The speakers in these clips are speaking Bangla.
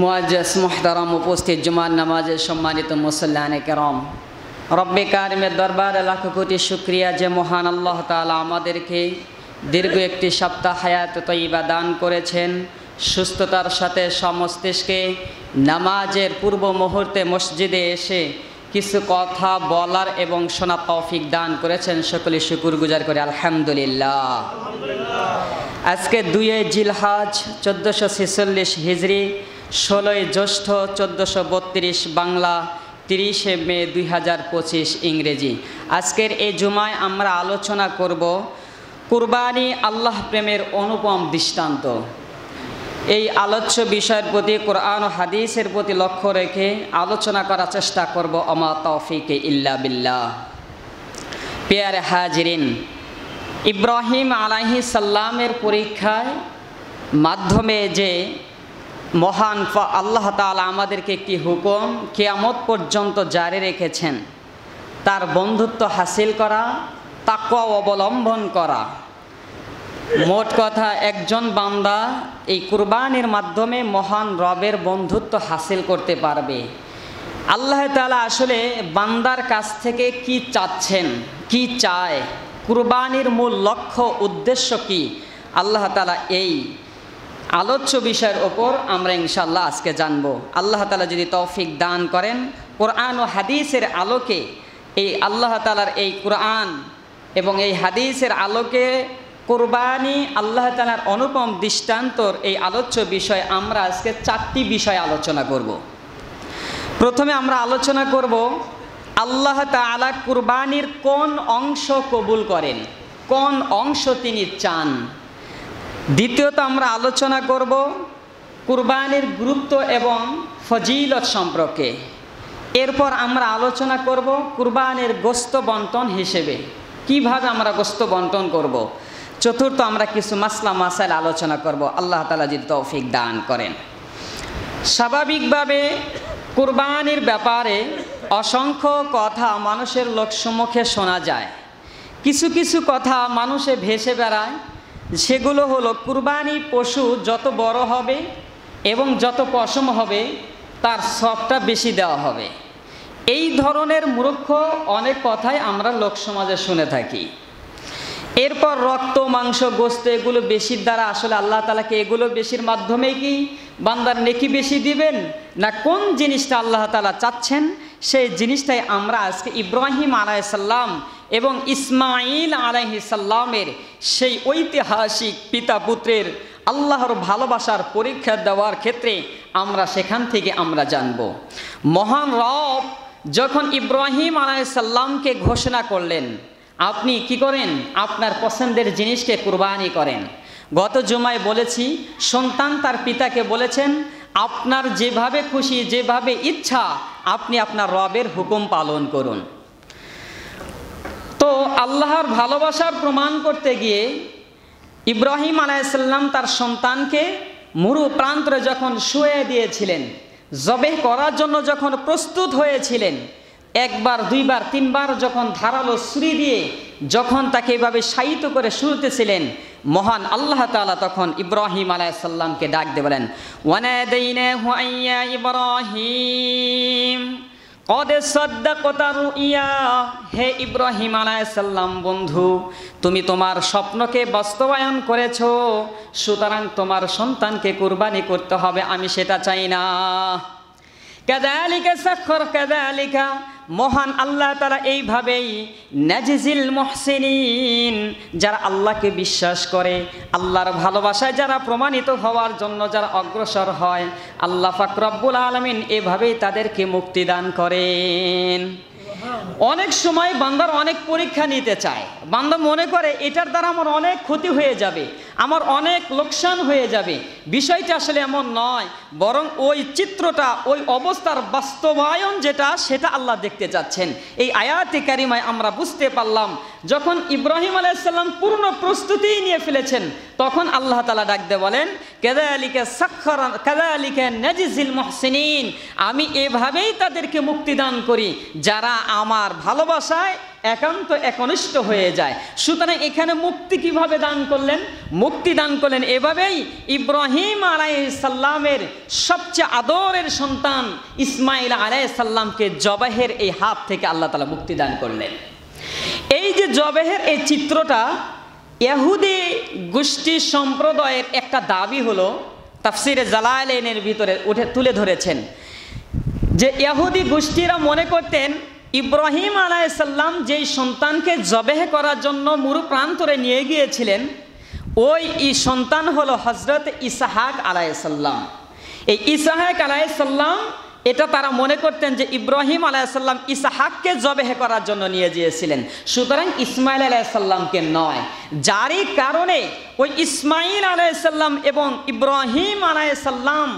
মুআজ্জাজ মুহতারাম উপস্থিত জুমার নামাজের সম্মানিত মুসল্লিয়ানে কেরাম, রব্বে কারিমের দরবারে লাখ কোটি শুকরিয়া যে মহান আল্লাহ তাআলা আমাদেরকে দীর্ঘ একটি সপ্তাহ হায়াত তয়্যিবা দান করেছেন। সুস্থতার সাথে সমস্তিষ্কে নামাজের পূর্ব মুহূর্তে মসজিদে এসে কিছু কথা বলার এবং শোনার তৌফিক দান করেছেন। সকলে শুকরগুজার করে আলহামদুলিল্লাহ। আজকে 2 জিলহজ 1446 হিজরি, 16 জ্যৈষ্ঠ 1432 বাংলা, 30 মে 2025 ইংরেজি। আজকের এই জুমায় আমরা আলোচনা করব কুরবানি আল্লাহ প্রেমের অনুপম দৃষ্টান্ত। এই আলোচ্য বিষয়ের প্রতি কোরআন ও হাদিসের প্রতি লক্ষ্য রেখে আলোচনা করার চেষ্টা করব। আমা তৌফিকে ইল্লা বিল্লাহ। প্রিয় হাজিরিন, ইব্রাহিম আলাইহিস সালামের পরীক্ষার মাধ্যমে যে মহান আল্লাহ তাআলা আমাদেরকে একটি হুকুম কিয়ামত পর্যন্ত জারি রেখেছেন, তার বন্ধুত্ব হাসিল করা, তাকওয়া অবলম্বন করা। মোট কথা, একজন বান্দা এই কুরবানির মাধ্যমে মহান রবের বন্ধুত্ব হাসিল করতে পারবে। আল্লাহ তাআলা আসলে বান্দার কাছ থেকে কি চাচ্ছেন, কি চায়, কুরবানির মূল লক্ষ্য উদ্দেশ্য কি, আল্লাহ তাআলা এই আলোচ্য বিষয়ের ওপর আমরা ইনশাআল্লাহ আজকে জানব। আল্লাহ তাআলা যদি তৌফিক দান করেন, কোরআন ও হাদিসের আলোকে এই আল্লাহ তাআলার এই কোরআন এবং এই হাদিসের আলোকে কুরবানি আল্লাহ তাআলার অনুপম দৃষ্টান্তর এই আলোচ্য বিষয় আমরা আজকে 4টি বিষয় আলোচনা করব। প্রথমে আমরা আলোচনা করব আল্লাহ তাআলা কুরবানির কোন অংশ কবুল করেন, কোন অংশ তিনি চান। দ্বিতীয়ত আমরা আলোচনা করব কুরবানির গুরুত্ব এবং ফজিলত সম্পর্কে। এরপর আমরা আলোচনা করব কুরবানির গোশত বন্টন হিসেবে কিভাবে আমরা গোশত বন্টন করব। চতুর্থ আমরা কিছু মাসলা মাসাইল আলোচনা করব, আল্লাহ তাআলা যদি তৌফিক দান করেন। স্বাভাবিকভাবে কুরবানির ব্যাপারে অসংখ্য কথা মানুষের লোকসমুখে শোনা যায়। কিছু কিছু কথা মানুষে ভেসে বেড়ায়, সেগুলো হলো কুরবানি পশু যত বড় হবে এবং যত পশম হবে তার সবটা বেশি দেওয়া হবে। এই ধরনের মূর্খ অনেক কথাই আমরা লোকসমাজে শুনে থাকি। এরপর রক্ত, মাংস, গোশত এগুলো বেশির দ্বারা আসলে আল্লাহ তাআলাকে এগুলো বেশির মাধ্যমে কি বান্দার নেকি বেশি দিবেন, না কোন জিনিসটা আল্লাহ তাআলা চাচ্ছেন সেই জিনিসটাই আমরা আজকে ইব্রাহিম আলাইহিস সালাম এবং ইসমাঈল আলাইহিস সালামের সেই ঐতিহাসিক পিতা পুত্রের আল্লাহর ভালোবাসার পরীক্ষা দেওয়ার ক্ষেত্রে আমরা সেখান থেকে আমরা জানব। মহান রব যখন ইব্রাহিম আলাইহিস সালামকে ঘোষণা করলেন, আপনি কি করেন, আপনার পছন্দের জিনিসকে কুরবানি করেন। গত জুমায় বলেছি, সন্তান তার পিতাকে বলেছেন, আপনার যেভাবে খুশি, যেভাবে ইচ্ছা আপনি আপনার রবের হুকুম পালন করুন। তো আল্লাহর ভালোবাসার প্রমাণ করতে গিয়ে ইব্রাহিম আলাইহিস সালাম তার সন্তানকে মরু প্রান্তরে যখন শুয়ে দিয়েছিলেন, জবেহ করার জন্য যখন প্রস্তুত হয়েছিলেন, একবার, দুইবার, তিনবার যখন ধারালো ছুরি দিয়ে যখন তাকে এভাবে শায়িত করে শুরুতেছিলেন, মহান আল্লাহ তাআলা তখন ইব্রাহিম আলাইহিস সালামকে ডাক দিয়ে বলেন, ওয়ানাদাইনাহু আইয়া ইব্রাহিম কদ সাদ্দাকতা রুইয়া। হে ইব্রাহিম আলাইহিস সালাম বন্ধু, তুমি তোমার স্বপ্নকে বাস্তবায়ন করেছো, সুতরাং তোমার সন্তানকে কুরবানি করতে হবে, আমি সেটা চাই না। কাযালিকা সাখর কাযালিকা, মহান আল্লাহ তাআলা এইভাবেই নাজিজিল মুহসিনিন, যারা আল্লাহকে বিশ্বাস করে, আল্লাহর ভালোবাসায় যারা প্রমাণিত হওয়ার জন্য যারা অগ্রসর হয়, আল্লাহ পাক রব্বুল আলামিন এভাবেই তাদেরকে মুক্তি দান করেন। অনেক সময় বান্দার অনেক পরীক্ষা নিতে চায়, বান্দা মনে করে এটার দ্বারা আমার অনেক ক্ষতি হয়ে যাবে, আমার অনেক লোকসান হয়ে যাবে। বিষয়টা আসলে এমন নয়, বরং ওই চিত্রটা, ওই অবস্থার বাস্তবায়ন যেটা, সেটা আল্লাহ দেখতে চাচ্ছেন। এই আয়াতে কারিমায় আমরা বুঝতে পারলাম, যখন ইব্রাহিম আলাইহিস সালাম পূর্ণ প্রস্তুতি নিয়ে ফেলেছেন, তখন আল্লাহ তাআলা ডাক দিয়ে বলেন, কাযালিকা সাখখারা কাযালিকা নাজিজিল মুহসিনিন, আমি এভাবেই তাদেরকে মুক্তি দান করি যারা আমার ভালোবাসায় একান্ত একনিষ্ঠ হয়ে যায়। সুতরাং এখানে মুক্তি কিভাবে দান করলেন? মুক্তি দান করলেন এভাবেই, ইব্রাহিম আলাইহিস সালামের সবচেয়ে আদরের সন্তান ইসমাইল আলাইহিস সালামকে জবাহের এই হাত থেকে আল্লাহ তাআলা মুক্তি দান করলেন। এই যে জবাহের এই চিত্রটা ইহুদি গোষ্ঠী সম্প্রদায়ের একটা দাবি হলো, তাফসিরে জালালাইনের ভিতরে তুলে ধরেছেন যে ইহুদি গোষ্ঠীরা মনে করতেন ইব্রাহিম আলাইহিস সালাম যেই সন্তানকে জবেহ করার জন্য মরু প্রান্তরে নিয়ে গিয়েছিলেন, ওই সন্তান হলো হযরত ইসহাক আলাইহিস সালাম। এই ইসহাক আলাইহিস সালাম এটা তারা মনে করতেন যে ইব্রাহিম আলাইহিস সালাম ইসহাককে জবেহ করার জন্য নিয়ে গিয়েছিলেন, সুতরাং ইসমাইল আলাইহিস সালামকে নয়। যারই কারণে ওই ইসমাইল আলাইহিস সালাম এবং ইব্রাহিম আলাইহিস সালাম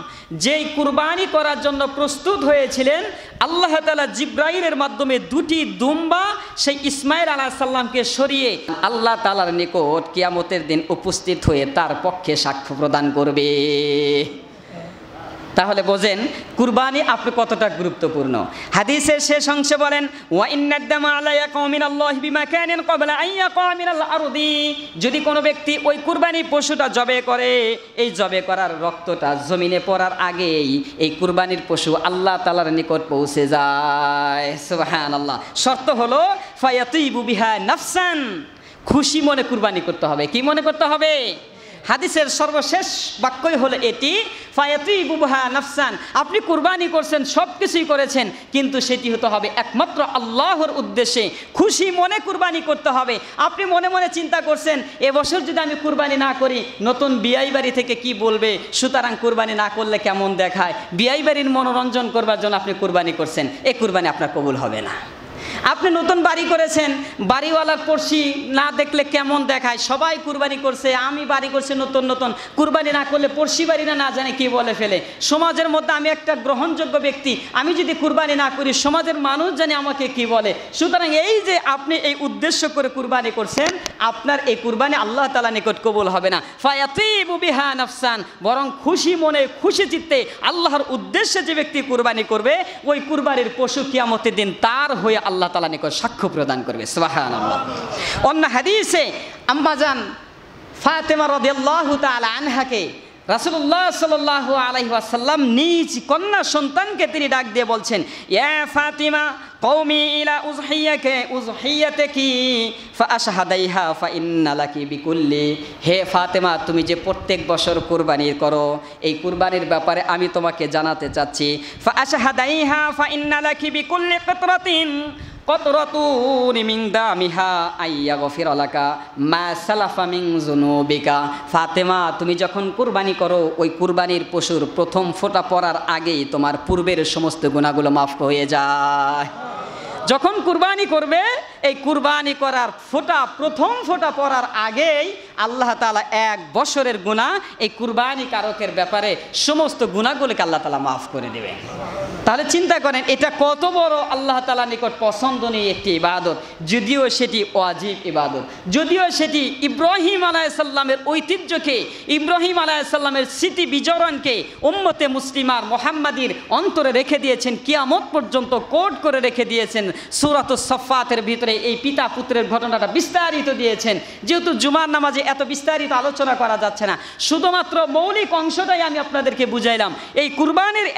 যেই কুরবানি করার জন্য প্রস্তুত হয়েছিলেন, আল্লাহ তাআলা জিবরাইলের মাধ্যমে দুটি দুম্বা সেই ইসমাইল আলাইহিস সালামকে সরিয়ে আল্লাহ তাআলার নিকট কিয়ামতের দিন উপস্থিত হয়ে তার পক্ষে সাক্ষ্য প্রদান করবে। তাহলে বোঝেন কুরবানি আপনি কতটা গুরুত্বপূর্ণ। হাদিসের শেষ অংশে বলেন, ওয়া ইন্নাদ দামা লা ইয়াকাউ মিনাল্লাহি বিমাকানিন ক্বাবলা আন ইয়াকা মিনাল আরদি, যদি কোনো ব্যক্তি ওই কুরবানি পশুটা জবে করে, এই জবে করার রক্তটা জমিনে পড়ার আগেই এই কুরবানির পশু আল্লাহ তাআলার নিকট পৌঁছে যায়। সুবহানাল্লাহ। শর্ত হলো ফায়াতিবু বিহা নাফসান, খুশি মনে কুরবানি করতে হবে। কি মনে করতে হবে? হাদিসের সর্বশেষ বাক্যই হলো এটি, ফায়াতিবু বিহা নাফসান। আপনি কুরবানি করছেন, সব কিছুই করেছেন, কিন্তু সেটি হতে হবে একমাত্র আল্লাহর উদ্দেশ্যে, খুশি মনে কুরবানি করতে হবে। আপনি মনে মনে চিন্তা করছেন এবছর যদি আমি কুরবানি না করি নতুন বিয়াই বাড়ি থেকে কি বলবে, সুতরাং কুরবানি না করলে কেমন দেখায়, বিয়াই বাড়ির মনোরঞ্জন করবার জন্য আপনি কুরবানি করছেন, এই কুরবানি আপনার কবুল হবে না। আপনি নতুন বাড়ি করেছেন, বাড়িওয়ালার পড়শি না দেখলে কেমন দেখায়, সবাই কুরবানি করছে, আমি বাড়ি করছি নতুন নতুন, কুরবানি না করলে পড়শি বাড়িরা না জানে কি বলে ফেলে, সমাজের মধ্যে আমি একটা গ্রহণযোগ্য ব্যক্তি, আমি যদি কুরবানি না করি সমাজের মানুষ জানে আমাকে কি বলে। সুতরাং এই যে আপনি এই উদ্দেশ্য করে কুরবানি করছেন, আপনার এই কুরবানি আল্লাহ তাআলা নিকট কবুল হবে না। ফায়াতিবু বিহা নাফসান, বরং খুশি মনে খুশি চিত্তে আল্লাহর উদ্দেশ্যে যে ব্যক্তি কুরবানি করবে, ওই কুরবানির পশু কিয়ামতের দিন তার হয়ে আল্লাহ তাআলা নিকট সাক্ষ্য প্রদান করবে। সুবহানাল্লাহ। অন্য হাদিসে আম্মা জান ফাতেমা রাদিয়াল্লাহু তাআলা আনহাকে রাসূলুল্লাহ সাল্লাল্লাহু আলাইহি ওয়াসাল্লাম নিজ কন্যা সন্তানকে তিনি ডাক দিয়ে বলছেন, ইয়া ফাতিমা কওমি ইলা উযহিয়াতিকি ফাআশহাদাইহা ফাইন্না লাকি বিকুল্লি, হে ফাতেমা তুমি যে প্রত্যেক বছর কুরবানি করো, এই কুরবানির ব্যাপারে আমি তোমাকে জানাতে চাচ্ছি। ফাআশহাদাইহা ফাইন্না লাকি বিকুল্লি কিতরাতিন কতরাতুন মিন দামিহা আইয়াগফির লাকা মা সালাফা মিন যুনুবিকা। ফাতেমা তুমি যখন কুরবানি করো, ওই কুরবানির পশুর প্রথম ফোঁটা পড়ার আগেই তোমার পূর্বের সমস্ত গুনাহগুলো মাফ হয়ে যায়। যখন কুরবানি করবে, এই কুরবানি করার প্রথম ফোঁটা পড়ার আগেই আল্লাহ তাআলা এক বছরের গুনাহ এই কুরবানি কারকের ব্যাপারে সমস্ত গুনাহগুলোকে আল্লাহ তাআলা মাফ করে দেবেন। তাহলে চিন্তা করেন এটা কত বড় আল্লাহ তাআলার নিকট পছন্দনীয় একটি ইবাদত, যদিও সেটি ওয়াজিব ইবাদত, যদিও সেটি ইব্রাহিম আলাইহিস সালামের ঐতিহ্যকে, ইব্রাহিম আলাইহিস সালামের স্মৃতি বিজরণকে উম্মতে মুসলিমার মুহাম্মাদির অন্তরে রেখে দিয়েছেন, কিয়ামত পর্যন্ত কোড করে রেখে দিয়েছেন। সূরাতুস সাফফাতের ভিতরে এই পিতা পুত্রের ঘটনাটা বিস্তারিত দিয়েছেন। যেহেতু জুমার নামাজে এত বিস্তারিত আলোচনা করা যাচ্ছে না, শুধুমাত্র মৌলিক অংশটাই আমি আপনাদেরকে বুঝাইলাম। এই কুরবানির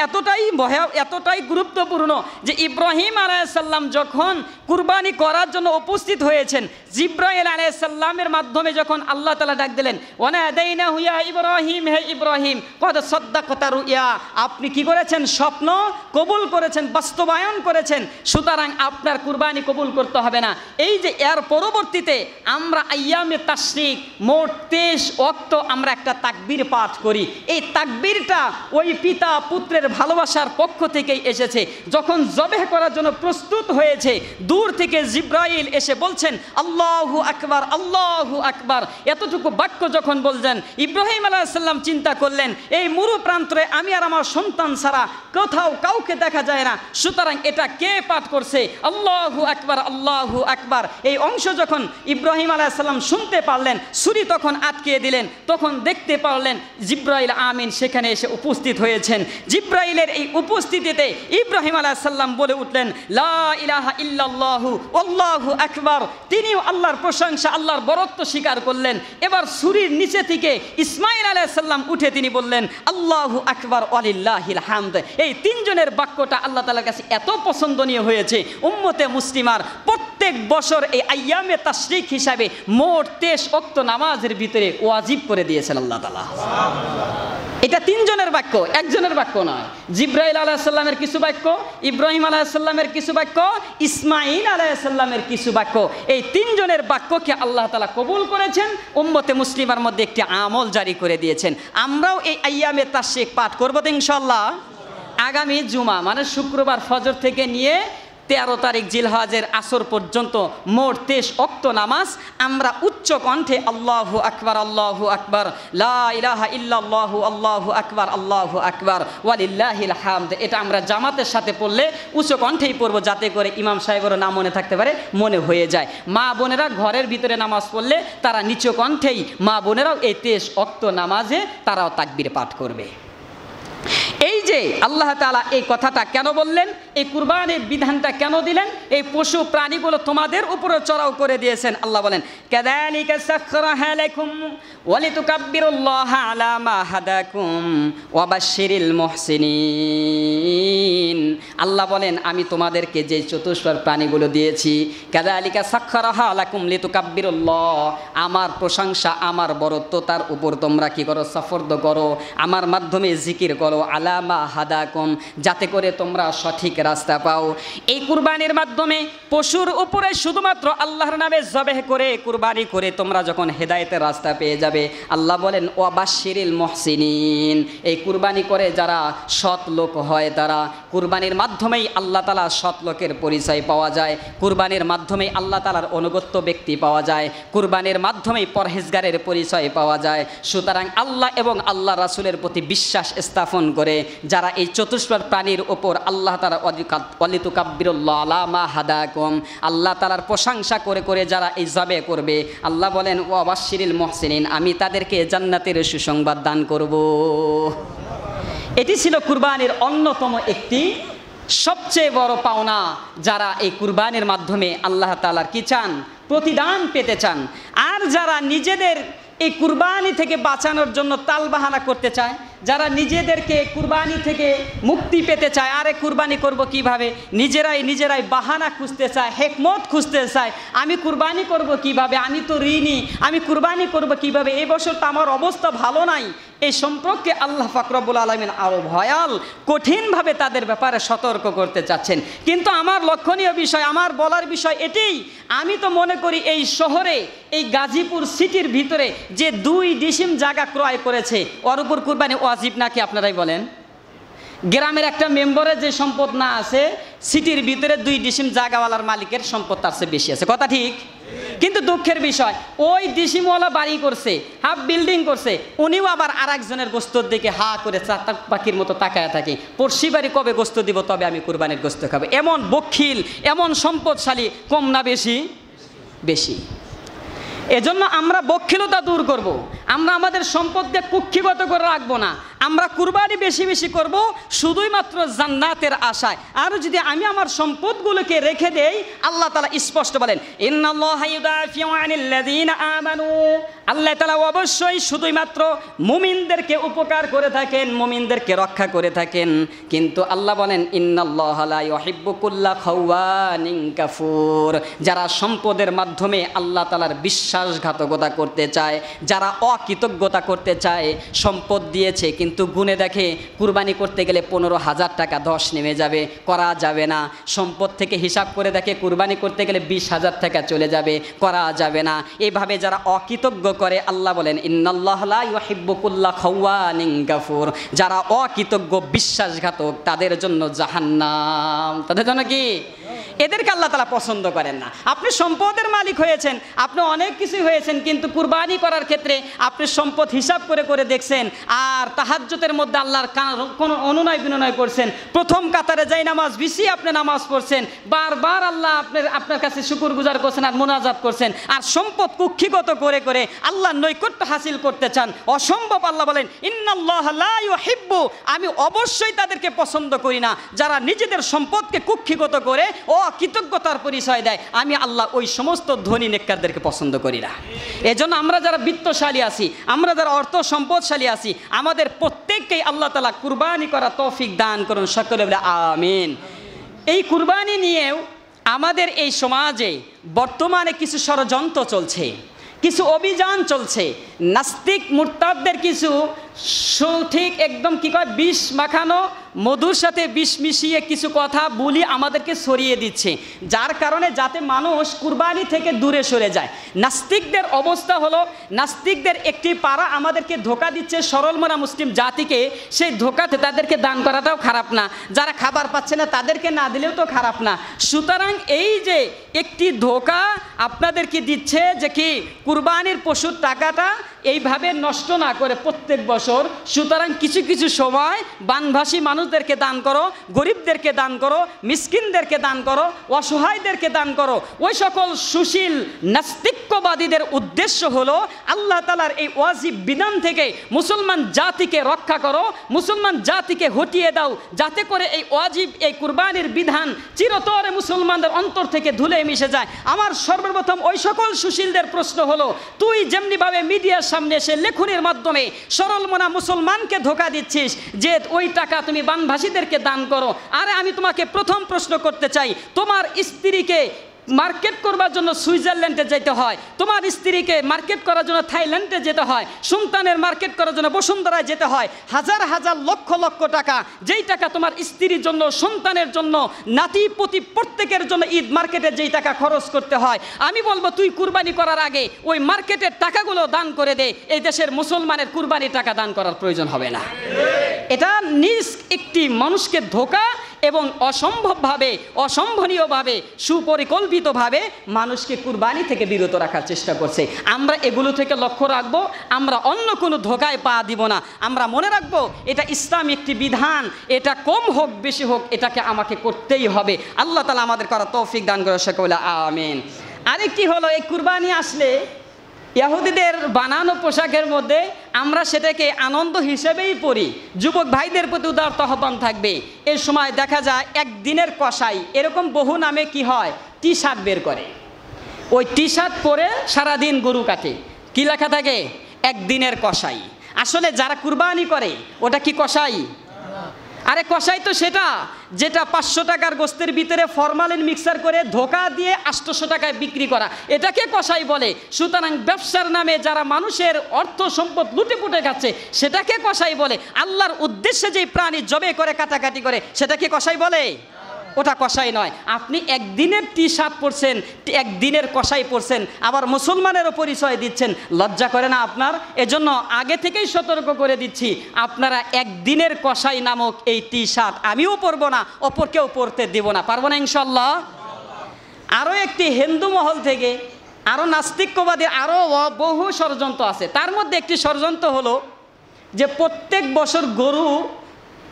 এতটাই গুরুত্বপূর্ণ যে ইব্রাহিম আলাইহিস সালাম যখন কুরবানি করার জন্য উপস্থিত হয়েছেন, জিবরাইল আলাইহিস সালামের মাধ্যমে যখন আল্লাহ তাআলা ডাক দিলেন, ওয়ানাদাইনাহু ইয়া ইব্রাহিম, হে ইব্রাহিম কদ সাদ্দাকতা রুইয়া, আপনি কি করেছেন? স্বপ্ন কবুল করেছেন, বাস্তবায়ন করেছেন, সুতরাং আপনার কুরবানি কবুল করতে হবে না। এই যে এর পরবর্তীতে আমরা আইয়ামে তাশরিক মোট 23 ওয়াক্ত আমরা একটা তাকবীর পাঠ করি। এই তাকবীরটা ওই পিতা পুত্রের ভালোবাসার পক্ষ থেকেই এসেছে। যখন জবেহ করার জন্য প্রস্তুত হয়েছে, দূর থেকে জিবরাইল এসে বলছেন আল্লাহু আকবার, আল্লাহু আকবার, এতটুকু বাক্য যখন বলছেন, ইব্রাহিম আলাইহিস সালাম চিন্তা করলেন এই মরু প্রান্তরে আমি আর আমার সন্তান ছাড়া কোথাও কাউকে দেখা যায় না, সুতরাং এটা কে পাঠ করছে? আল্লাহু আকবার, আল্লাহু আকবার। এই অংশ যখন ইব্রাহিম আলাইহিস সালাম শুনতে পারলেন, ছুরি তখন আটকে দিলেন, তখন দেখতে পারলেন জিব্রাইল আমিন সেখানে এসে উপস্থিত হয়েছেন। জিব্রাইলের এই উপস্থিতিতে ইব্রাহিম আলাইহিস সালাম বলে উঠলেন, লা ইলাহা ইল্লাল্লাহু আল্লাহু আকবার। তিনিও আল্লাহর প্রশংসা, আল্লাহর বরত্ব স্বীকার করলেন। এবার ছুরির নিচে থেকে ইসমাইল আলাইহিস সালাম উঠে তিনি বললেন, আল্লাহু আকবার ওয়ালিল্লাহিল হামদ। এই তিনজনের বাক্যটা আল্লাহ তাআলার কাছে এত পছন্দনীয় হয়েছে, উম্মতে মুসলিমার প্রত্যেক বছর এই আইয়ামে তাশরিক হিসাবে মোট 23 ওয়াক্ত নামাজের ভিতরে ওয়াজিব করে দিয়েছেন আল্লাহ তাআলা। এটা তিনজনের বাক্য, একজনের বাক্য নয়। জিব্রাইল আলাইহিস সালামের কিছু বাক্য, ইব্রাহিম আলাইহিস সালামের কিছু বাক্য, ইসমাইল আলাইহিস সালামের কিছু বাক্য। এই তিনজনের বাক্যকে আল্লাহ তাআলা কবুল করেছেন, উম্মতে মুসলিমার মধ্যে একটি আমল জারি করে দিয়েছেন। আমরাও এই আইয়ামে তাশরিক পাঠ করব তো ইনশাআল্লাহ। আগামী জুমা মানে শুক্রবার ফজর থেকে নিয়ে 13 তারিখ জিলহজের আসর পর্যন্ত মোট 23 ওয়াক্ত নামাজ আমরা উচ্চ কণ্ঠে আল্লাহু আকবার, আল্লাহু আকবার, লা ইলাহা ইল্লাল্লাহু আল্লাহু আকবার, আল্লাহু আকবার ওয়ালিল্লাহিল হামদ। এটা আমরা জামাতের সাথে পড়লে উচ্চ কণ্ঠেই পড়ব, যাতে করে ইমাম সাহেবেরও না মনে থাকতে পারে, মনে হয়ে যায়। মা বোনেরা ঘরের ভিতরে নামাজ পড়লে তারা নিচ কণ্ঠেই, মা বোনেরাও এই 23 ওয়াক্ত নামাজে তারাও তাকবীর পাঠ করবে। এই যে আল্লাহ তাআলা এই কথাটা কেন বললেন, এই কুরবানির বিধানটা কেন দিলেন, এই পশু প্রাণীগুলো তোমাদের উপরে চড়াও করে দিয়েছেন। আল্লাহ বলেন, কাযালিকা সাখখারাহা লাকুম ওয়া লিতুকাব্বিরুল্লাহা আলা মা হাদাকুম ওয়া বাশশিরিল মুহসিনিন। আল্লাহ বলেন, আমি তোমাদেরকে যে চতুষ্পদ প্রাণীগুলো দিয়েছি, কাযালিকা সাখখারাহা লাকুম লিতুকাব্বিরুল্লাহ, আমার প্রশংসা, আমার বরত্ব তার উপর তোমরা কি করো, সফরদ করো, আমার মাধ্যমে জিকির করো, আলামা হাদাকুম, যাতে করে তোমরা সঠিক রাস্তা পাও। এই কুরবানির মাধ্যমে পশুর উপরে শুধুমাত্র আল্লাহর নামে জবেহ করে কুরবানি করে তোমরা যখন হেদায়েতের রাস্তা পেয়ে যাবে, আল্লাহ বলেন ওয়া বাশশিরিল মুহসিনিন, এই কুরবানি করে যারা সৎ লোক হয় তারা, কুরবানির মাধ্যমেই আল্লাহ তাআলা সৎ লোকের পরিচয় পাওয়া যায়, কুরবানির মাধ্যমেই আল্লাহ তাআলার অনুগত্য ব্যক্তি পাওয়া যায়, কুরবানির মাধ্যমেই পরহেজগারের পরিচয় পাওয়া যায়। সুতরাং আল্লাহ এবং আল্লাহ রাসূলের প্রতি বিশ্বাস স্থাপন করে যারা এই চতুষ্পদ প্রাণীর উপর আল্লাহ তাআলা ওয়ালিতুকাব্বিরুল্লাহ আলা মা হাদাকুম, আল্লাহ তাআলার প্রশংসা করে করে যারা এই জবে করবে, আল্লাহ বলেন ওয়া বাশশিরিল মুহসিনিন, আমি তাদেরকে জান্নাতের সুসংবাদ দান করব। এটি ছিল কুরবানির অন্যতম একটি সবচেয়ে বড় পাওনা। যারা এই কুরবানির মাধ্যমে আল্লাহ তাআলার কি চান, প্রতিদান পেতে চান। আর যারা নিজেদের এই কুরবানি থেকে বাঁচানোর জন্য তালবাহানা করতে চায়, যারা নিজেদেরকে কুরবানি থেকে মুক্তি পেতে চায়, আরে কুরবানি করব কিভাবে, নিজেরাই বাহানা খুঁজতে চায়, হেকমত খুঁজতে চায়, আমি কুরবানি করব কিভাবে, আমি তো ঋণী, আমি কুরবানি করব কিভাবে, এই বছর তো আমার অবস্থা ভালো নাই। এই সম্পর্কে আল্লাহ পাক রব্বুল আলামিন আরও ভয়াল কঠিনভাবে তাদের ব্যাপারে সতর্ক করতে চাচ্ছেন। কিন্তু আমার লক্ষণীয় বিষয়, আমার বলার বিষয় এটাই, আমি তো মনে করি এই শহরে, এই গাজীপুর সিটির ভিতরে যে 2 ডিসিম জায়গা ক্রয় করেছে, ওর উপর কুরবানি ওয়াজিব নাকি আপনারাই বলেন? গ্রামের একটা মেম্বারের যে সম্পদ না আছে, সিটির ভিতরে 2 ডিসিম জায়গাওয়ালার মালিকের সম্পদ তার চেয়ে বেশি আছে, কথা ঠিক? কিন্তু দুঃখের বিষয়, ওই ডিসিমওয়ালা বাড়ি করছে, হাফ বিল্ডিং করছে, উনিও আবার আরেকজনের গোস্তর দিকে হা করে চাতা পাখির মতো তাকায় থাকে, পড়শি বাড়ি কবে গোস্ত দিব, তবে আমি কুরবানির গোস্ত খাবো। এমন বখিল, এমন সম্পদশালী কম না বেশি? বেশি। এজন্য আমরা বখিলতা দূর করব, আমরা আমাদের সম্পদকে কুক্ষিগত করে রাখবো না, আমরা কুরবানি বেশি বেশি করব শুধুই মাত্র জান্নাতের আশায়। আর যদি আমি আমার সম্পদগুলোকে রেখে দেই, আল্লাহ তাআলা স্পষ্ট বলেন, ইন্নাল্লাহা ইউদাফিউ আনিল্লাযীনা আমানু, আল্লাহ তাআলা অবশ্যই শুধুই মাত্র মুমিনদেরকে উপকার করে থাকেন, মুমিনদেরকে রক্ষা করে থাকেন। কিন্তু আল্লাহ বলেন, ইন্নাল্লাহা লা ইউহিব্বু কুল্লা খাওয়ানিন কাফুর, যারা সম্পদের মাধ্যমে আল্লাহ তাআলার বিশ্বাসঘাতকতা করতে চায়, যারা অকৃতজ্ঞতা করতে চায়, সম্পদ দিয়েছে কিন্তু গুনে দেখে কুরবানি করতে গেলে 15,000 টাকা 10 নেমে যাবে, করা যাবে না। সম্পদ থেকে হিসাব করে দেখে কুরবানি করতে গেলে 20,000 টাকা চলে যাবে, করা যাবে না। এইভাবে যারা অকৃতজ্ঞ করে, আল্লাহ বলেন ইন্নাল্লাহা লা ইউহিব্বু কুল্লা খাওয়ানিন কাফুর, যারা অকৃতজ্ঞ বিশ্বাসঘাতক তাদের জন্য জাহান্নাম, তাদের জন্য কি? এদেরকে আল্লাহ তাআলা পছন্দ করেন না। আপনি সম্পদের মালিক হয়েছেন, আপনি অনেক কিছুই হয়েছেন, কিন্তু কুরবানি করার ক্ষেত্রে আপনি সম্পদ হিসাব করে করে দেখছেন, আর তাহাজ্জুদের মধ্যে আল্লাহর কোনো অনুনয় বিনয় করছেন, প্রথম কাতারে যাই নামাজ বিছিয়ে আপনি নামাজ পড়ছেন, বারবার আল্লাহ আপনার কাছে শুকরগুজার করছেন আর মুনাজাত করছেন, আর সম্পদ কুক্ষিগত করে করে আল্লাহর নৈকট্য হাসিল করতে চান, অসম্ভব। আল্লাহ বলেন ইন্নাল্লাহা লা ইউহিব্বু, আমি অবশ্যই তাদেরকে পছন্দ করি না যারা নিজেদের সম্পদকে কুক্ষিগত করে ও কৃতজ্ঞতার পরিচয় দেয়। আমি আল্লাহ ওই সমস্ত ধনী নেককারদেরকে পছন্দ করি না। এজন্য আমরা যারা বিত্তশালী আছি, আমরা যারা অর্থ সম্পদশালী আছি, আমাদের প্রত্যেককেই আল্লাহ তাআলা কুরবানি করা তৌফিক দান করুন, সকলে বলে আমিন। এই কুরবানি নিয়েও আমাদের এই সমাজে বর্তমানে কিছু ষড়যন্ত্র চলছে, কিছু অভিযান চলছে। নাস্তিক মুরতাদদের কিছু সঠিক একদম কি কয় বিষ মাখানো মধুর সাথে বিষ মিশিয়ে কিছু কথা বলি আমাদেরকে সরিয়ে দিচ্ছে, যার কারণে যাতে মানুষ কুরবানি থেকে দূরে সরে যায়। নাস্তিকদের অবস্থা হলো, নাস্তিকদের একটি পাড়া আমাদেরকে ধোঁকা দিচ্ছে সরল মনা মুসলিম জাতিকে। সেই ধোঁকাতে তাদেরকে দান করাটাও খারাপ না, যারা খাবার পাচ্ছে না তাদেরকে না দিলেও তো খারাপ না। সুতরাং এই যে একটি ধোঁকা আপনাদেরকে দিচ্ছে যে কি কুরবানির পশুর টাকাটা এইভাবে নষ্ট না করে প্রত্যেক বছর, সুতরাং কিছু কিছু সময় বানভাসী মানুষদেরকে দান করো, গরিবদেরকে দান করো, মিসকিনদেরকে দান করো, অসহায়দেরকে দান করো। ওই সকল সুশীল নাস্তিক্যবাদীদের উদ্দেশ্য হলো আল্লাহ তাআলার এই ওয়াজিব বিধান থেকে মুসলমান জাতিকে রক্ষা করো, মুসলমান জাতিকে হটিয়ে দাও, যাতে করে এই ওয়াজিব এই কুরবানির বিধান চিরতরে মুসলমানদের অন্তর থেকে ধুলে মিশে যায়। আমার সর্বপ্রথম ওই সকল সুশীলদের প্রশ্ন হলো, তুই যেমনিভাবে মিডিয়ার সামনে এসে লেখনের মাধ্যমে সরল মনা মুসলমানকে ধোঁকা দিচ্ছিস যে ওই টাকা তুমি বানভাসীদেরকে দান করো, আরে আমি তোমাকে প্রথম প্রশ্ন করতে চাই, তোমার স্ত্রীকে মার্কেট করবার জন্য সুইজারল্যান্ডে যেতে হয়, তোমার স্ত্রীকে মার্কেট করার জন্য থাইল্যান্ডে যেতে হয়, সন্তানের মার্কেট করার জন্য বসুন্ধরায় যেতে হয়, হাজার হাজার লক্ষ লক্ষ টাকা, যেই টাকা তোমার স্ত্রীর জন্য, সন্তানের জন্য, নাতি পতি প্রত্যেকের জন্য ঈদ মার্কেটে যেই টাকা খরচ করতে হয়, আমি বলবো তুই কুরবানি করার আগে ওই মার্কেটের টাকাগুলো দান করে দে। এই দেশের মুসলমানের কুরবানির টাকা দান করার প্রয়োজন হবে না। এটা নিজ একটি মানুষকে ধোঁকা এবং অসম্ভবভাবে, অসম্ভনীয়ভাবে, সুপরিকল্পিতভাবে মানুষকে কুরবানি থেকে বিরত রাখার চেষ্টা করছে। আমরা এগুলো থেকে লক্ষ্য রাখবো, আমরা অন্য কোনো ধোঁকায় পা দিব না। আমরা মনে রাখবো এটা ইসলামী একটি বিধান, এটা কম হোক বেশি হোক এটাকে আমাকে করতেই হবে। আল্লাহ তাআলা আমাদের করা তৌফিক দান করে, সকলে আমিন। আরেকটি হলো, এই কুরবানি আসলে ইহুদিদের বানানো পোশাকের মধ্যে আমরা সেটাকে আনন্দ হিসেবেই পরি। যুবক ভাইদের প্রতি উদারত আহ্বান থাকবে, এই সময় দেখা যায় একদিনের কসাই এরকম বহু নামে কি হয়, টি শার্ট বের করে, ওই টি শার্ট পরে সারাদিন গরু কাটে, কি লেখা থাকে একদিনের কসাই। আসলে যারা কুরবানি করে ওটা কি কসাই? আরে কসাই তো সেটা যেটা 500 টাকার গোস্তের ভিতরে ফরমালিন মিক্সার করে ধোঁকা দিয়ে 800 টাকায় বিক্রি করা, এটাকে কসাই বলে। সুতরাং ব্যবসার নামে যারা মানুষের অর্থ সম্পদ লুটে পুটে খাচ্ছে সেটাকে কসাই বলে। আল্লাহর উদ্দেশ্যে যে প্রাণী জবে করে কাটাকাটি করে সেটাকে কসাই বলে? ওটা কসাই নয়। আপনি একদিনের টি শার্ট পরছেন, একদিনের কসাই পরছেন, আবার মুসলমানেরও পরিচয় দিচ্ছেন, লজ্জা করে না আপনার? এজন্য আগে থেকেই সতর্ক করে দিচ্ছি, আপনারা একদিনের কসাই নামক এই টি শার্ট আমিও পরবো না, অপরকেও পরতে দিব না। পারবো না ইনশাল্লাহ? আরও একটি হিন্দু মহল থেকে, আরও নাস্তিক্যবাদী আরও বহু ষড়যন্ত্র আছে। তার মধ্যে একটি ষড়যন্ত্র হলো যে প্রত্যেক বছর গরু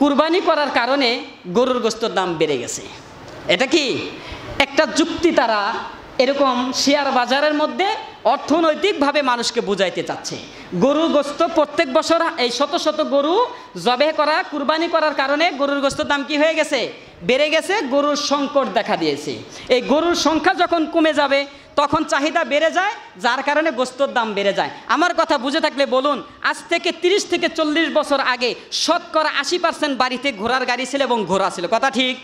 কুরবানি করার কারণে গরুর গোশতের দাম বেড়ে গেছে। এটা কি একটা যুক্তি তারা এরকম শেয়ার বাজারের মধ্যে অর্থনৈতিকভাবে মানুষকে বুঝাইতে চাচ্ছে। গরুর গোশত প্রত্যেক বছর এই শত শত গরু জবে করা, কুরবানি করার কারণে গরুর গোশতের দাম কি হয়ে গেছে, বেড়ে গেছে, গরুর সংকট দেখা দিয়েছে। এই গরুর সংখ্যা যখন কমে যাবে তখন চাহিদা বেড়ে যায়, যার কারণে গোশতের দাম বেড়ে যায়। আমার কথা বুঝে থাকলে বলুন, আজ থেকে 30 থেকে 40 বছর আগে শতকরা 80% বাড়িতে ঘোড়ার গাড়ি ছিল এবং ঘোড়া ছিল, কথা ঠিক?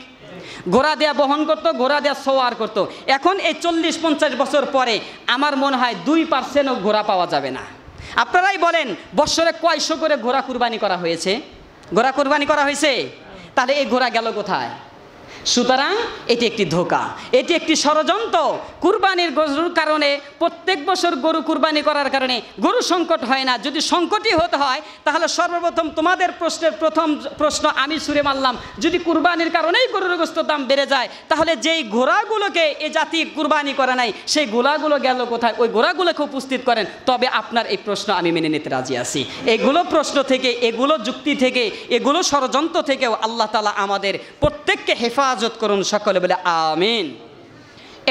ঘোড়া দেয়া বহন করতো, ঘোড়া দেয়া সওয়ার করতো। এখন এই 40-50 বছর পরে আমার মনে হয় 2%ও ঘোড়া পাওয়া যাবে না। আপনারাই বলেন বছরে কয়শো করে ঘোড়া কুরবানি করা হয়েছে? ঘোড়া কুরবানি করা হয়েছে? তাহলে এই ঘোড়া গেল কোথায়? সুতরাং এটি একটি ধোঁকা, এটি একটি ষড়যন্ত্র। কুরবানির গরুর কারণে প্রত্যেক বছর গরু কুরবানি করার কারণে গরু সংকট হয় না। যদি সংকটই হতে হয় তাহলে সর্বপ্রথম তোমাদের প্রশ্নের প্রথম প্রশ্ন আমি ছুঁড়ে মারলাম, যদি কুরবানির কারণেই গরুর গোশতের দাম বেড়ে যায় তাহলে যেই ঘোড়াগুলোকে এ জাতি কুরবানি করে নাই সেই ঘোড়াগুলো গেল কোথায়? ওই ঘোড়াগুলোকে উপস্থিত করেন, তবে আপনার এই প্রশ্ন আমি মেনে নিতে রাজি আছি। এগুলো প্রশ্ন থেকে, এগুলো যুক্তি থেকে, এগুলো ষড়যন্ত্র থেকেও আল্লাহ তাআলা আমাদের প্রত্যেককে হেফাজত করুন, সকলে বলে আমিন।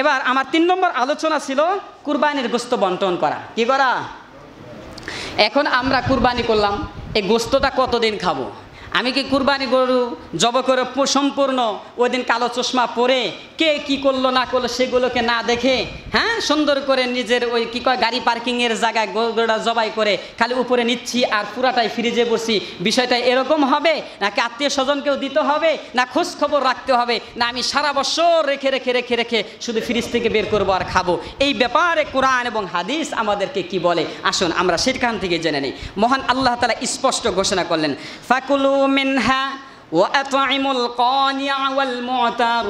এবার আমার 3 নম্বর আলোচনা ছিল কুরবানির গোশত বন্টন করা। কি করা? এখন আমরা কুরবানি করলাম, এই গোশতটা কতদিন খাবো? আমি কি কুরবানি গরু জব করে সম্পূর্ণ ওই দিন কালো চশমা পরে কে কি করলো না করলো সেগুলোকে না দেখে, হ্যাঁ, সুন্দর করে নিজের ওই কি কয় গাড়ি পার্কিংয়ের জায়গায় গরুটা জবাই করে খালি উপরে নিচ্ছি আর পুরাটাই ফ্রিজে বসছি, বিষয়টা এরকম হবে নাকি আত্মীয় স্বজনকেও দিতে হবে, না খোঁজ খবর রাখতে হবে, না আমি সারা বছর রেখে রেখে রেখে রেখে শুধু ফ্রিজ থেকে বের করবো আর খাবো? এই ব্যাপারে কোরআন এবং হাদিস আমাদেরকে কি বলে আসুন আমরা সেখান থেকে জেনে নিই। মহান আল্লাহ তাআলা স্পষ্ট ঘোষণা করলেন, ফাকুলু মিনহা ওয়া আত'ইমুল কানি'a ওয়াল মু'তার,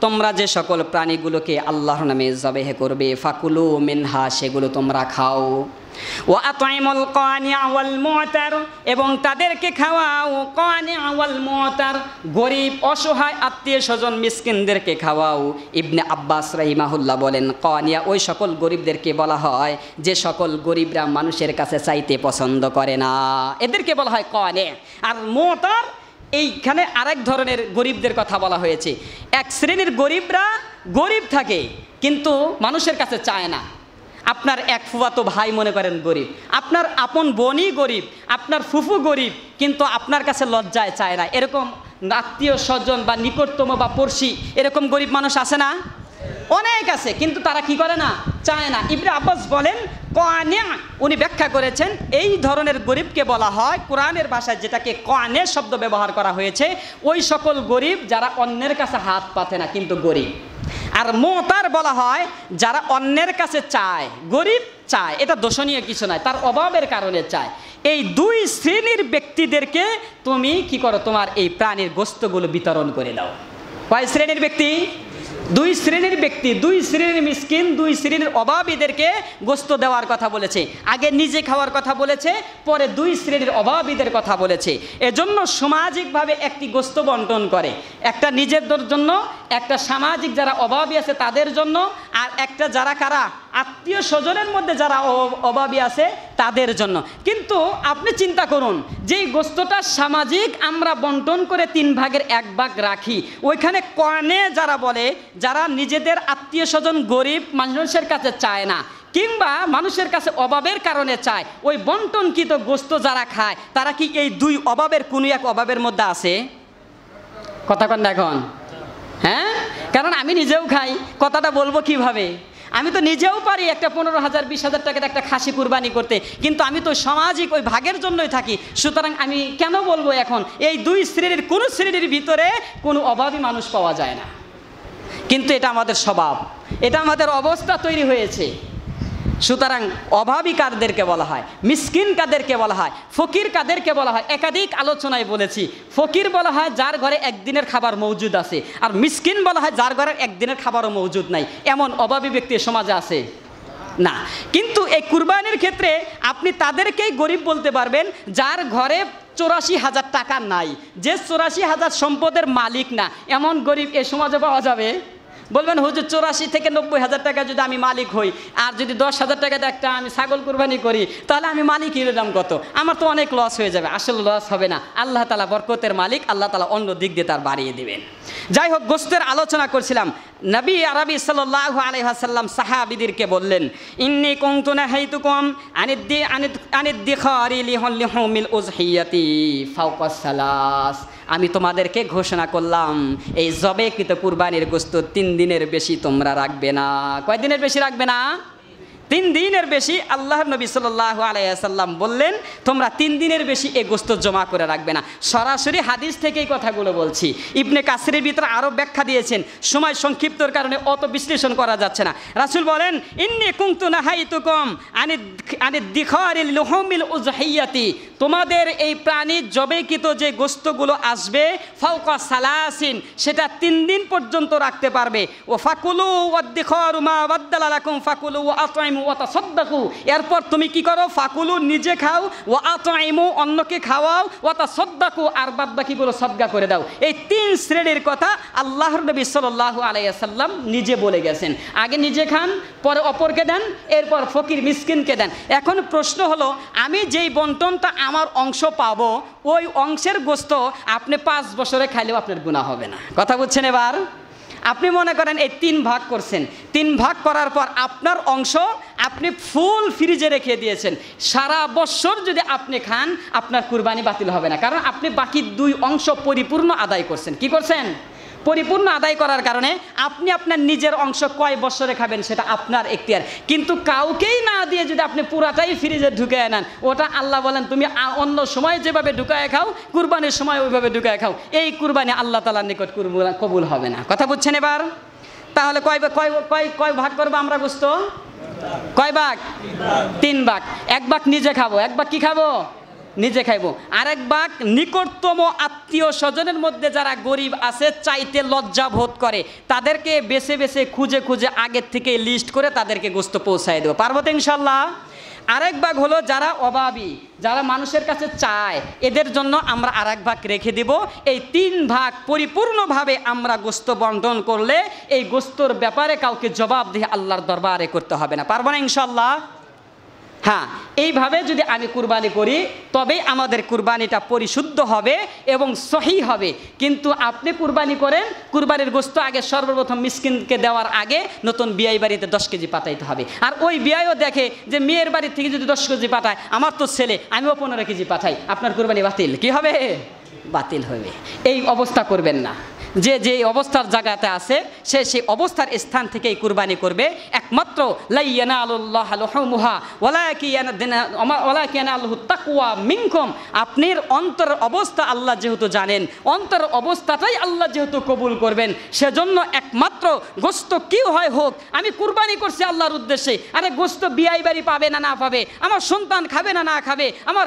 তোমরা যে সকল প্রাণীগুলোকে আল্লাহর নামে জবেহ করবে, ফাকুলু মিনহা, সেগুলো তোমরা খাও, ওয়া আত'ইমুল কানি'a ওয়াল মু'তার, এবং তাদেরকে খাওয়াও, কানি'a ওয়াল মু'তার, গরিব অসহায় আত্মীয় স্বজন মিসকিনদেরকে খাওয়াও। ইবনে আব্বাস রাহিমাহুল্লাহ বলেন, কানিয়া ওই সকল গরিবদেরকে বলা হয় যে সকল গরিবরা মানুষের কাছে চাইতে পছন্দ করে না, এদেরকে বলা হয় কানিয়া। আর মু'তার, এইখানে আরেক ধরনের গরিবদের কথা বলা হয়েছে। এক শ্রেণীর গরিবরা গরিব থাকে কিন্তু মানুষের কাছে চায় না। আপনার এক ফুফাতো ভাই মনে করেন গরিব, আপনার আপন বোনই গরিব, আপনার ফুফু গরিব, কিন্তু আপনার কাছে লজ্জায় চায় না। এরকম আত্মীয় স্বজন বা নিকটতম বা পড়শি এরকম গরিব মানুষ আছে না? অনেক আছে, কিন্তু তারা কি করে না? চায় না। ইবনে আব্বাস বলেন কানিয়া, উনি ব্যাখ্যা করেছেন এই ধরনের গরিবকে বলা হয় কোরআনের ভাষায় যেটাকে কানে শব্দ ব্যবহার করা হয়েছে, ওই সকল গরিব যারা অন্যের কাছে হাত পাতে না কিন্তু গরিব। আর মু'তার বলা হয় যারা অন্যের কাছে চায়, গরিব চায়, এটা দোষণীয় কিছু নয়, তার অভাবের কারণে চায়। এই দুই শ্রেণীর ব্যক্তিদেরকে তুমি কি করো? তোমার এই প্রাণীর গোশতগুলো বিতরণ করে দাও। কয় শ্রেণীর ব্যক্তি? 2 শ্রেণীর ব্যক্তি, 2 শ্রেণীর মিসকিন, 2 শ্রেণীর অভাবীদেরকে গোশত দেওয়ার কথা বলেছে। আগে নিজে খাওয়ার কথা বলেছে, পরে 2 শ্রেণীর অভাবীদের কথা বলেছে। এজন্য সামাজিকভাবে একটি গোশত বন্টন করে, একটা নিজেদের জন্য, একটা সামাজিক যারা অভাবী আছে তাদের জন্য, আর একটা যারা কারা আত্মীয় স্বজনের মধ্যে যারা অভাবী আছে তাদের জন্য। কিন্তু আপনি চিন্তা করুন, যেই গোশতটা সামাজিক আমরা বন্টন করে 3 ভাগের 1 ভাগ রাখি, ওইখানে কানে যারা বলে, যারা নিজেদের আত্মীয় স্বজন গরিব মানুষের কাছে চায় না কিংবা মানুষের কাছে অভাবের কারণে চায়, ওই বন্টনকৃত গোশত যারা খায় তারা কি এই 2 অভাবের কোনো এক অভাবের মধ্যে আছে? কথা কন না এখন? হ্যাঁ, কারণ আমি নিজেও খাই, কথাটা বলবো কিভাবে? আমি তো নিজেও পারি একটা 15,000 20,000 টাকার একটা খাসি কুরবানি করতে, কিন্তু আমি তো সামাজিক ওই ভাগের জন্যই থাকি। সুতরাং আমি কেন বলবো এখন এই 2 শ্রেণীর কোনো শ্রেণীর ভিতরে কোনো অভাবী মানুষ পাওয়া যায় না? কিন্তু এটা আমাদের স্বভাব, এটা আমাদের অবস্থা তৈরি হয়েছে। সুতরাং অভাবী কাদেরকে বলা হয়, মিসকিন কাদেরকে বলা হয়, ফকির কাদেরকে বলা হয়? একাধিক আলোচনায় বলেছি। ফকির বলা হয় যার ঘরে একদিনের খাবার মজুদ আছে, আর মিসকিন বলা হয় যার ঘরে একদিনের খাবারও মজুদ নাই। এমন অভাবী ব্যক্তি সমাজে আছে না। কিন্তু এই কুরবানির ক্ষেত্রে আপনি তাদেরকেই গরিব বলতে পারবেন যার ঘরে 84,000 টাকা নাই, যে 84,000 সম্পদের মালিক না, এমন গরিব এ সমাজে পাওয়া যাবে? বলবেন হুজুর 84 থেকে 90,000 টাকা যদি আমি মালিক হই, আর যদি 10,000 টাকাতে একটা আমি ছাগল কুরবানি করি, তাহলে আমি মালিক হলাম কত? আমার তো অনেক লস হয়ে যাবে। আসলে লস হবে না, আল্লাহ তাআলা বরকতের মালিক, আল্লাহ তাআলা অন্য দিক দিয়ে তার বাড়িয়ে দিবেন। যাই হোক, গোশতের আলোচনা করছিলাম। নবী আরবি সাল্লাল্লাহু আলাইহি ওয়াসাল্লাম সাহাবীদেরকে বললেন, ইন্নী কুনতু নাহাইতুকুম আনিদ্দিখারি লিহুমিল উযহিয়াতি ফাওকা সালাস, আমি তোমাদেরকে ঘোষণা করলাম এই জবেকৃত কুরবানির গোশত 3 দিনের বেশি তোমরা রাখবে না। কয় দিনের বেশি রাখবে না? 3 দিনের বেশি। আল্লাহর নবী সাল্লাল্লাহু আলাইহি ওয়াসাল্লাম বললেন তোমরা 3 দিনের বেশি এই গোশত জমা করে রাখবে না। সরাসরি হাদিস থেকেই কথাগুলো বলছি। ইবনে কাসিরের ভিতরে আরও ব্যাখ্যা দিয়েছেন, সময় সংক্ষিপ্তর কারণে অত বিশ্লেষণ করা যাচ্ছে না। রাসূল বলেন, ইন্নী কুনতু নাহাইতুকুম আনিদ্দিখারি লিহুমিল উযহিয়াতি তোমাদের এই প্রাণী জবেকৃত যে গোস্তগুলো আসবে ফাওকা সালাসিন, সেটা 3 দিন পর্যন্ত রাখতে পারবে। ও ফাকুলু ওয়াদ্দিখারু মা বাদ্দালা লাকুম ফাকুলু ওয়া আতইমু ওয়া তাসাদ্দাকু, এরপর তুমি কি করো, ফাকুলু নিজে খাও, ওয়া আতইমু অন্যকে খাওয়াও, ওয়া তাসাদ্দাকু আর বাদ বাকিগুলো সদকা করে দাও। এই 3 শ্রেণীর কথা আল্লাহর নবী সাল্লাল্লাহু আলাইহি ওয়াসাল্লাম নিজে বলে গেছেন। আগে নিজে খান, পরে অপরকে দেন, এরপর ফকির মিসকিনকে দেন। এখন প্রশ্ন হলো, আমি যেই বন্টনটা আমার অংশ পাবো, ওই অংশের গোস্ত আপনি 5 বছরে খাইলেও আপনার গুনাহ হবে না। কথা বুঝছেন? এবার আপনি মনে করেন এই 3 ভাগ করছেন, 3 ভাগ করার পর আপনার অংশ আপনি ফুল ফ্রিজে রেখে দিয়েছেন, সারা বছর যদি আপনি খান আপনার কুরবানি বাতিল হবে না, কারণ আপনি বাকি 2 অংশ পরিপূর্ণ আদায় করছেন। কি করছেন? পরিপূর্ণ আদায় করার কারণে আপনি আপনার নিজের অংশ কয় বছরে খাবেন সেটা আপনার এখতিয়ার, কিন্তু কাউকেই না দিয়ে যদি আপনি পুরাটাই ফ্রিজে ঢুকায় নেন, ওটা আল্লাহ বলেন তুমি অন্য সময় যেভাবে ঢুকায় খাও, কুরবানির সময় ওইভাবে ঢুকায় খাও, এই কুরবানি আল্লাহ তাআলার নিকট কবুল হবে না। কথা বুঝছেন? এবার তাহলে কয় ভাগ করবো আমরা গোস্ত? কয় ভাগ? 3 ভাগ। 1 ভাগ নিজে খাবো, 1 ভাগ কি খাবো? নিজে খাইবো। আরেক ভাগ নিকটতম আত্মীয় স্বজনের মধ্যে যারা গরিব আছে, চাইতে লজ্জা বোধ করে, তাদেরকে বেছে বেছে খুঁজে খুঁজে আগের থেকে লিস্ট করে তাদেরকে গোস্ত পৌঁছায় দেবো। পারবো তো ইনশাল্লাহ? আরেক ভাগ হলো যারা অভাবী, যারা মানুষের কাছে চায়, এদের জন্য আমরা আরেক ভাগ রেখে দিব। এই 3 ভাগ পরিপূর্ণভাবে আমরা গোস্ত বন্টন করলে এই গোস্তর ব্যাপারে কাউকে জবাব দিয়ে আল্লাহর দরবারে করতে হবে না। পারবো না ইনশাল্লাহ? হ্যাঁ, এইভাবে যদি আমি কুরবানি করি তবেই আমাদের কুরবানিটা পরিশুদ্ধ হবে এবং সহি হবে। কিন্তু আপনি কুরবানি করেন, কুরবানির গোস্ত আগে সর্বপ্রথম মিসকিনকে দেওয়ার আগে নতুন বিয়াই বাড়িতে 10 কেজি পাঠাইতে হবে। আর ওই বিয়াইও দেখে যে মেয়ের বাড়ি থেকে যদি 10 কেজি পাঠায়, আমার তো ছেলে, আমিও 15 কেজি পাঠাই, আপনার কুরবানি বাতিল। কি হবে? বাতিল হবে। এই অবস্থা করবেন না। যে যে অবস্থার জায়গাতে আছে সে সেই অবস্থার স্থান থেকেই কুরবানি করবে। একমাত্র লা ইয়ানালুল্লাহু লুহুমুহা ওয়ালাকিন ইয়ানালুহু তাকওয়া মিনকুম, আপনার অন্তরের অবস্থা আল্লাহ যেহেতু জানেন, অন্তরের অবস্থাটাই আল্লাহ যেহেতু কবুল করবেন, সেজন্য একমাত্র গোস্ত কি হয় হোক, আমি কুরবানি করছি আল্লাহর উদ্দেশ্যে। আরে গোস্ত বিয়াই বাড়ি পাবে না না পাবে, আমার সন্তান খাবে না না খাবে, আমার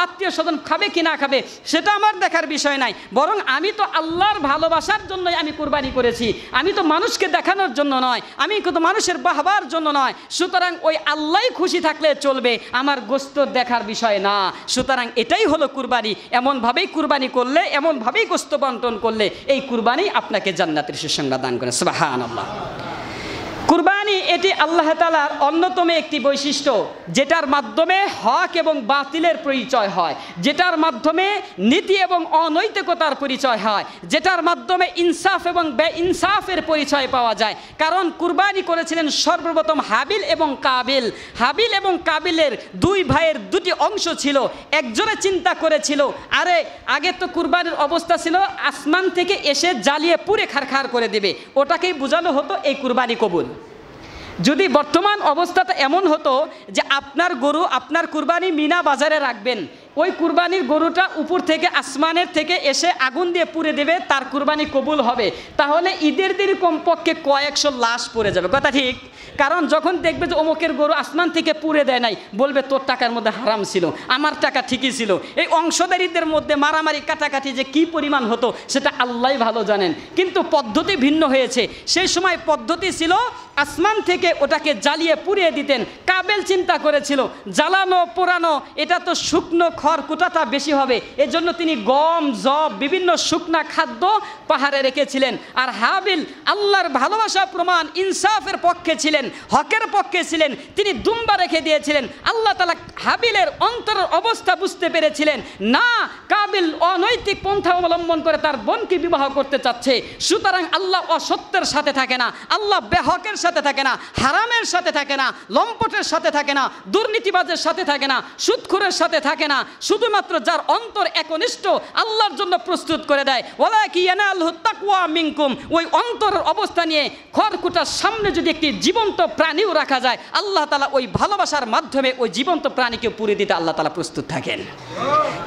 আত্মীয় স্বজন খাবে কি না খাবে, সেটা আমার দেখার বিষয় নাই। বরং আমি তো আল্লাহর ভালোবাসার জন্যই আমি কুরবানি করেছি, আমি তো মানুষকে দেখানোর জন্য নয়, আমি কিন্তু মানুষের বাহবার জন্য নয়। সুতরাং ওই আল্লাহই খুশি থাকলে চলবে, আমার গোস্ত দেখার বিষয় না। সুতরাং এটাই হলো কুরবানি। এমনভাবেই কুরবানি করলে, এমনভাবেই গোস্ত বন্টন করলে এই কুরবানি আপনাকে জান্নাতের সুসংবাদ দান করে। সুবহানাল্লাহ। কুরবানি এটি আল্লাহ তাআলার অন্যতম একটি বৈশিষ্ট্য, যেটার মাধ্যমে হক এবং বাতিলের পরিচয় হয়, যেটার মাধ্যমে নীতি এবং অনৈতিকতার পরিচয় হয়, যেটার মাধ্যমে ইনসাফ এবং বেইনসাফের পরিচয় পাওয়া যায়। কারণ কুরবানি করেছিলেন সর্বপ্রথম হাবিল এবং কাবিল। হাবিল এবং কাবিলের 2 ভাইয়ের 2টি অংশ ছিল। একজনে চিন্তা করেছিল, আরে আগে তো কুরবানির অবস্থা ছিল আসমান থেকে এসে জ্বালিয়ে পুড়ে খারখার করে দেবে, ওটাকেই বোঝানো হতো এই কুরবানি কবুল। যদি বর্তমান অবস্থাটা এমন হতো যে আপনার গরু, আপনার কুরবানি মিনা বাজারে রাখবেন, ওই কুরবানির গরুটা উপর থেকে আসমানের থেকে এসে আগুন দিয়ে পুড়ে দেবে, তার কুরবানি কবুল হবে, তাহলে ঈদের দিন কমপক্ষে কয়েকশো লাশ পড়ে যাবে। কথা ঠিক? কারণ যখন দেখবে যে অমুকের গরু আসমান থেকে পুড়ে দেয় নাই, বলবে তোর টাকার মধ্যে হারাম ছিল, আমার টাকা ঠিকই ছিল। এই অংশদারিদের মধ্যে মারামারি কাটাকাটি যে কি পরিমাণ হতো সেটা আল্লাহই ভালো জানেন। কিন্তু পদ্ধতি ভিন্ন হয়েছে। সেই সময় পদ্ধতি ছিল আসমান থেকে ওটাকে জ্বালিয়ে পুড়িয়ে দিতেন। কাবেল চিন্তা করেছিল জ্বালানো পোড়ানো এটা তো শুকনো খড়কুটাটা বেশি হবে, এজন্য তিনি গম জব বিভিন্ন শুকনা খাদ্য পাহাড়ে রেখেছিলেন। আর হাবিল আল্লাহর ভালোবাসা প্রমাণ ইনসাফের পক্ষে ছিলেন, হকের পক্ষে ছিলেন, তিনি দুম্বা রেখে দিয়েছিলেন। আল্লাহ তাআলা হাবিলের অন্তরের অবস্থা বুঝতে পেরেছিলেন, না কাবিল অনৈতিক পন্থা অবলম্বন করে তার বোনকে বিবাহ করতে চাচ্ছে। সুতরাং আল্লাহ অসত্যের সাথে থাকে না, আল্লাহ বেহকের সাথে থাকে না, হারামের সাথে থাকে না, লম্পটের সাথে থাকে না, দুর্নীতিবাজের সাথে থাকে না, সুদখোরের সাথে থাকে না। শুধুমাত্র যার অন্তর একনিষ্ঠ আল্লাহর জন্য প্রস্তুত করে দেয়, ওয়ালাকিন ইয়ানালুহু তাকওয়া মিনকুম, ওই অন্তরের অবস্থা নিয়ে খড়কুটার সামনে যদি একটি জীবন্ত প্রাণীও রাখা যায়, আল্লাহ তাআলা ওই ভালোবাসার মাধ্যমে ওই জীবন্ত প্রাণীকে পুড়িয়ে দিতে আল্লাহ তাআলা প্রস্তুত থাকেন।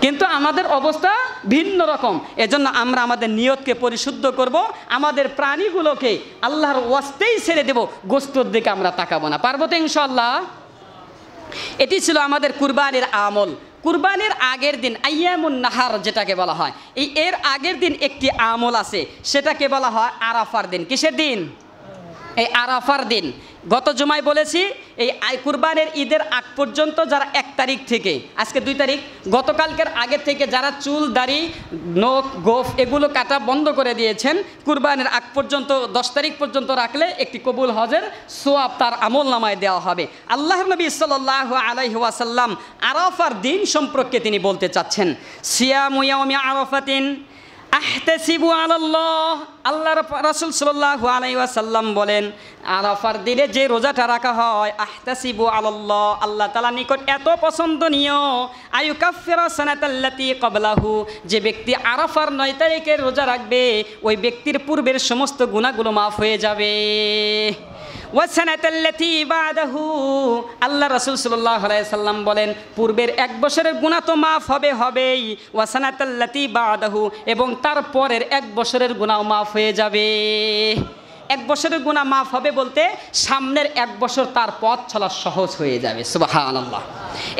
কিন্তু আমাদের অবস্থা ভিন্ন রকম। এজন্য আমরা আমাদের নিয়তকে পরিশুদ্ধ করব, আমাদের প্রাণীগুলোকে আল্লাহর ওয়াস্তেই ছেড়ে দেব, গোস্তর দিকে আমরা তাকাবো না। পারবো তো ইনশাআল্লাহ? এটি ছিল আমাদের কুরবানির আমল। কুরবানির আগের দিন আইয়ামুন নাহার যেটাকে বলা হয়, এর আগের দিন একটি আমল আছে, সেটাকে বলা হয় আরাফার দিন। কিসের দিন? এই আরাফার দিন। গত জুমায় বলেছি এই কুরবানির ঈদের আগ পর্যন্ত যারা 1 তারিখ থেকে, আজকে 2 তারিখ, গতকালকের আগে থেকে যারা চুল দাড়ি নখ গোফ এগুলো কাটা বন্ধ করে দিয়েছেন, কুরবানির আগ পর্যন্ত 10 তারিখ পর্যন্ত রাখলে একটি কবুল হজের সোয়াব তার আমল নামায় দেওয়া হবে। আল্লাহর নবী সাল্লাল্লাহু আলাইহি ওয়াসাল্লাম আরাফার দিন সম্পর্কে তিনি বলতে চাচ্ছেন, সিয়ামু ইয়াউমি আরাফাতিন আহতাসিবু আলাল্লাহ। আল্লাহ রাসূল সাল্লাল্লাহু আলাইহি ওয়াসাল্লাম বলেন, আরাফার দিনে যে রোজাটা রাখা হয়, আহতাসিবু আলাল্লাহ, আল্লাহ তাআলার নিকট এত পছন্দনীয়, আয়ুকাফিরা সানাতাল্লাতী ক্বাবলাহু, যে ব্যক্তি আরাফার 9 তারিখের রোজা রাখবে ওই ব্যক্তির পূর্বের সমস্ত গুনাহগুলো মাফ হয়ে যাবে। ওয়াসানাতাল্লাতী বাদাহু, আল্লাহ রাসূল সাল্লাল্লাহু আলাইহি সাল্লাম বলেন পূর্বের 1 বছরের গুনাহ তো মাফ হবেই, ওয়াসানাতাল্লাতী বাদাহু, এবং তারপরের 1 বছরের গুনাহ মাফ হয়ে যাবে। 1 বছরের গুনাহ মাফ হবে বলতে সামনের 1 বছর তার পথ চলা সহজ হয়ে যাবে। সুবহানাল্লাহ।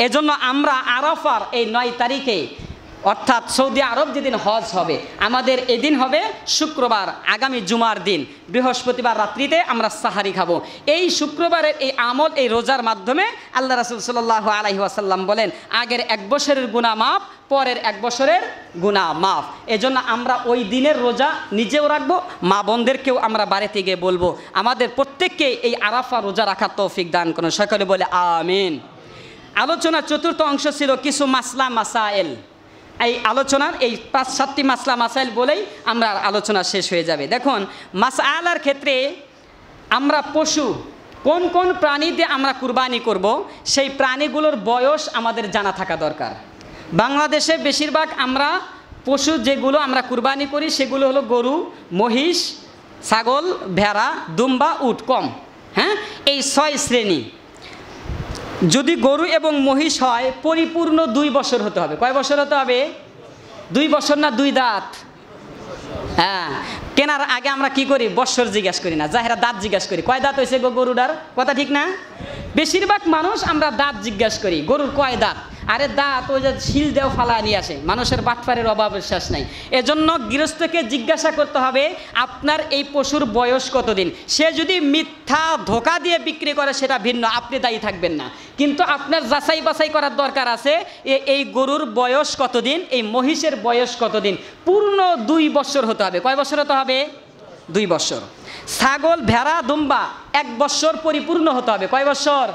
এজন্য আমরা আরাফার এই 9 তারিখে, অর্থাৎ সৌদি আরব যেদিন হজ হবে, আমাদের এদিন হবে শুক্রবার, আগামী জুমার দিন, বৃহস্পতিবার রাত্রিতে আমরা সাহারি খাবো। এই শুক্রবারের এই আমল, এই রোজার মাধ্যমে আল্লাহ রাসূল সাল্লাল্লাহু আলাইহি ওয়াসাল্লাম বলেন আগের 1 বছরের গুনাহ মাফ, পরের 1 বছরের গুনাহ মাফ। এজন্য আমরা ওই দিনের রোজা নিজেও রাখবো, মা বোনদেরকেও আমরা বাড়িতে গিয়ে বলবো আমাদের প্রত্যেককে এই আরাফা রোজা রাখার তৌফিক দান করুন। সকলে বলে আমিন। আলোচনার চতুর্থ অংশ ছিল কিছু মাসলা মাসাইল। এই আলোচনার এই 5-7টি মাসলা মাসাইল বলেই আমরা আলোচনা শেষ হয়ে যাবে। দেখুন, মাসআলার ক্ষেত্রে আমরা পশু কোন কোন প্রাণী দিয়ে আমরা কুরবানি করব, সেই প্রাণীগুলোর বয়স আমাদের জানা থাকা দরকার। বাংলাদেশে বেশিরভাগ আমরা পশু যেগুলো আমরা কুরবানি করি সেগুলো হলো গরু, মহিষ, ছাগল, ভেড়া, দুম্বা, উট, কম। হ্যাঁ, এই 6 শ্রেণী। যদি গরু এবং মহিষ হয় পরিপূর্ণ 2 বছর হতে হবে। কয় বছর হতে হবে? 2 বছর না 2 দাঁত? হ্যাঁ, কেনার আগে আমরা কি করি? বছর জিজ্ঞাসা করি না, যাহেরা দাঁত জিজ্ঞাসা করি। কয় দাঁত হয়েছে গরুটার? কথা ঠিক না? বেশিরভাগ মানুষ আমরা দাঁত জিজ্ঞাসা করি, গরুর কয় দাঁত? আরে দাঁত ওই যে শিল দেও ফালা নিয়ে আসে। মানুষের বাটপারের অভাব শেষ নাই। এজন্য গৃহস্থকে জিজ্ঞাসা করতে হবে আপনার এই পশুর বয়স কতদিন। সে যদি মিথ্যা ধোকা দিয়ে বিক্রি করে সেটা ভিন্ন, আপনি দায়ী থাকবেন না, কিন্তু আপনার যাচাই বাছাই করার দরকার আছে এই গরুর বয়স কতদিন, এই মহিষের বয়স কতদিন। পূর্ণ 2 বছর হতে হবে। কয় বছর হতে হবে? 2 বছর। ছাগল, ভেড়া, দুম্বা 1 বছর পরিপূর্ণ হতে হবে। কয় বছর?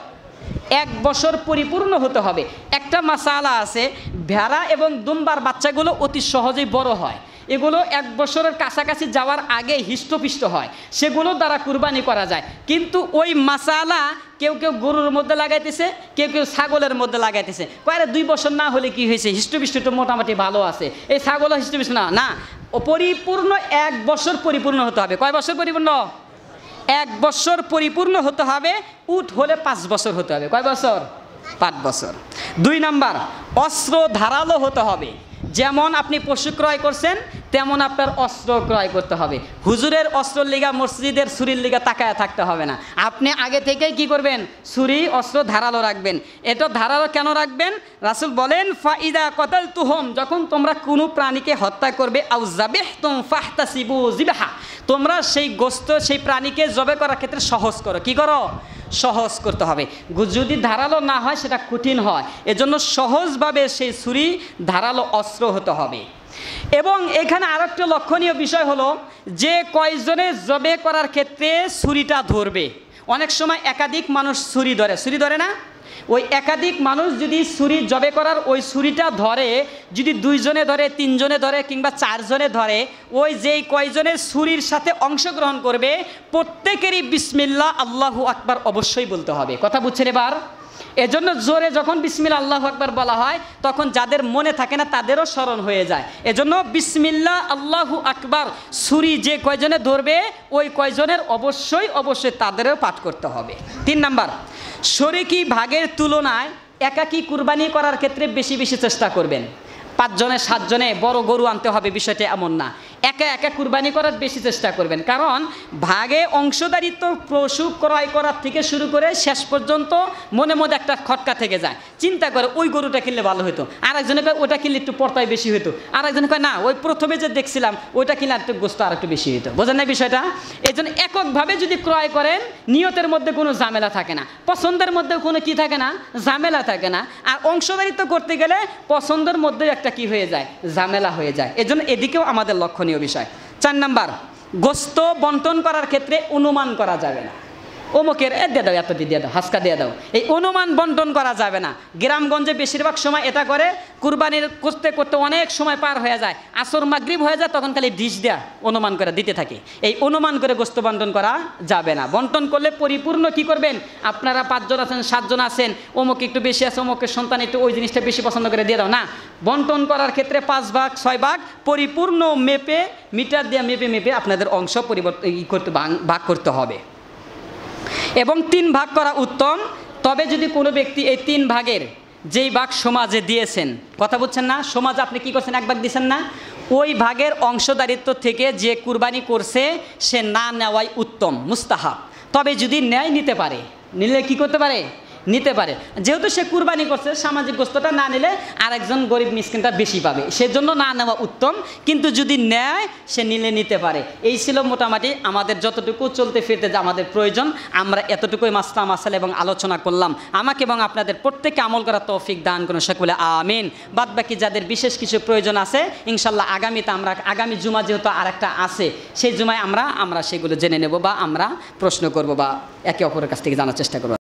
1 বছর পরিপূর্ণ হতে হবে। একটা মাসালা আছে, ভেড়া এবং দুম্বার বাচ্চাগুলো অতি সহজেই বড় হয়, এগুলো 1 বছরের কাছাকাছি যাওয়ার আগে হিষ্টপিষ্ট হয়, সেগুলো দ্বারা কুরবানি করা যায়। কিন্তু ওই মাসালা কেউ কেউ গরুর মধ্যে লাগাইতেছে, কেউ কেউ ছাগলের মধ্যে লাগাইতেছে। কয় 2 বছর না হলে কি হয়েছে, হিষ্টপিষ্ট তো মোটামুটি ভালো আছে, এই ছাগলও হিষ্টপিষ্ট না। না, ও পরিপূর্ণ 1 বছর পরিপূর্ণ হতে হবে। কয় বছর পরিপূর্ণ? 1 বছর পরিপূর্ণ হতে হবে। উট হলে 5 বছর হতে হবে। কয় বছর? 5 বছর। 2 নাম্বার, অস্ত্র ধারালো হতে হবে। যেমন আপনি পশু ক্রয় করছেন তেমন আপনার অস্ত্র ক্রয় করতে হবে। হুজুরের অস্ত্রের লিগা, মসজিদের ছুরির লিগা তাকায় থাকতে হবে না। আপনি আগে থেকেই কি করবেন? ছুরি, অস্ত্র ধারালো রাখবেন। এটা ধারালো কেন রাখবেন? রাসূল বলেন ফাইদা কতালতুহুম, যখন তোমরা কোনো প্রাণীকে হত্যা করবে, আও যাবিহতুম ফাহতাসিবু যিবহা, তোমরা সেই গোশত, সেই প্রাণীকে জবে করার ক্ষেত্রে সহজ করো। কি করো? সহজ করতে হবে। যদি ধারালো না হয় সেটা কঠিন হয়, এজন্য সহজভাবে সেই ছুরি ধারালো অস্ত্র হতে হবে। এবং এখানে আরেকটা লক্ষণীয় বিষয় হলো যে কয়জনে জবে করার ক্ষেত্রে ছুরিটা ধরবে। অনেক সময় একাধিক মানুষ ছুরি ধরে, ছুরি ধরে না? ওই একাধিক মানুষ যদি ছুরি জবে করার ওই ছুরিটা ধরে, যদি 2 জনে ধরে, 3 জনে ধরে, কিংবা 4 জনে ধরে, ওই যেই কয়জনের ছুরির সাথে অংশগ্রহণ করবে প্রত্যেকেরই বিসমিল্লাহ আল্লাহু আকবার অবশ্যই বলতে হবে। কথা বুঝছেন এবার? এজন্য জোরে যখন বিসমিল্লাহ আল্লাহু আকবার বলা হয় তখন যাদের মনে থাকে না তাদেরও স্মরণ হয়ে যায়। এজন্য বিসমিল্লাহ আল্লাহু আকবার ছুরি যে কয়জনে ধরবে ওই কয়জনের অবশ্যই তাদেরও পাঠ করতে হবে। 3 নাম্বার, শরিকি ভাগের তুলনায় একাকী কুরবানি করার ক্ষেত্রে বেশি বেশি চেষ্টা করবেন। 5 জনে 7 জনে বড় গরু আনতে হবে বিষয়টা এমন না। একা একা কুরবানি করার বেশি চেষ্টা করবেন, কারণ ভাগে অংশদারিত্ব পশু ক্রয় করার থেকে শুরু করে শেষ পর্যন্ত মনে মধ্যে একটা খটকা থেকে যায়। চিন্তা করে ওই গরুটা কিনলে ভালো হতো, আর একজনে কয় ওটা কিনলে একটু পর্তায় বেশি হতো, আর একজনে কয় না ওই প্রথমে যে দেখছিলাম ওইটা কিনলে একটু গোস্ত আর একটু বেশি হতো। বোঝেন না বিষয়টা? এই জন্য এককভাবে যদি ক্রয় করেন নিয়তের মধ্যে কোনো ঝামেলা থাকে না, পছন্দের মধ্যেও কোনো কি থাকে না, ঝামেলা থাকে না। আর অংশদারিত্ব করতে গেলে পছন্দের মধ্যে একটা কি হয়ে যায়, ঝামেলা হয়ে যায়। এজন্য এদিকেও আমাদের লক্ষণীয় বিষয়। 4 নাম্বার, গোস্ত বন্টন করার ক্ষেত্রে অনুমান করা যাবে না। অমুকের দিয়ে দাও, এত দিয়ে দাও, হাসকা দিয়ে দাও, এই অনুমান বন্টন করা যাবে না। গ্রামগঞ্জে বেশিরভাগ সময় এটা করে, কুরবানির করতে করতে অনেক সময় পার হয়ে যায়, আসর মাগরিব হয়ে যায়, তখন খালি ডিশ দেয়া অনুমান করে দিতে থাকে। এই অনুমান করে গোস্ত বন্টন করা যাবে না। বন্টন করলে পরিপূর্ণ কি করবেন, আপনারা 5 জন আছেন 7 জন আছেন, অমুক একটু বেশি আছে, অমুকের সন্তান একটু ওই জিনিসটা বেশি পছন্দ করে দিয়ে দাও না। বন্টন করার ক্ষেত্রে 5 ভাগ 6 ভাগ পরিপূর্ণ মেপে, মিটার দিয়ে মেপে মেপে আপনাদের অংশ পরিবর্তন ভাগ করতে হবে। এবং 3 ভাগ করা উত্তম। তবে যদি কোনো ব্যক্তি এই 3 ভাগের যেই ভাগ সমাজে দিয়েছেন, কথা বুঝছেন না, সমাজে আপনি কি করছেন, 1 ভাগ দিয়েছেন না, ওই ভাগের অংশদারিত্ব থেকে যে কুরবানি করছে সে না নেওয়াই উত্তম, মুস্তাহাব। তবে যদি নেয় নিতে পারে, নিলে কি করতে পারে, নিতে পারে। যেহেতু সে কুরবানি করছে, সামাজিক গোস্তটা না নিলে আরেকজন গরিব মিসকিনটা বেশি পাবে, সেজন্য না নেওয়া উত্তম। কিন্তু যদি নেয় সে নিলে নিতে পারে। এই ছিল মোটামুটি আমাদের যতটুকু চলতে ফিরতে যে আমাদের প্রয়োজন, আমরা এতটুকুই মাসলা মাসালা এবং আলোচনা করলাম। আমাকে এবং আপনাদের প্রত্যেককে আমল করার তৌফিক দান করুন, সকলে আমিন। বাদ বাকি যাদের বিশেষ কিছু প্রয়োজন আছে ইনশাল্লাহ আগামীতে আমরা, আগামী জুমা যেহেতু আরেকটা আছে, সেই জুমায় আমরা সেগুলো জেনে নেব বা আমরা প্রশ্ন করব বা একে অপরের কাছ থেকে জানার চেষ্টা করব।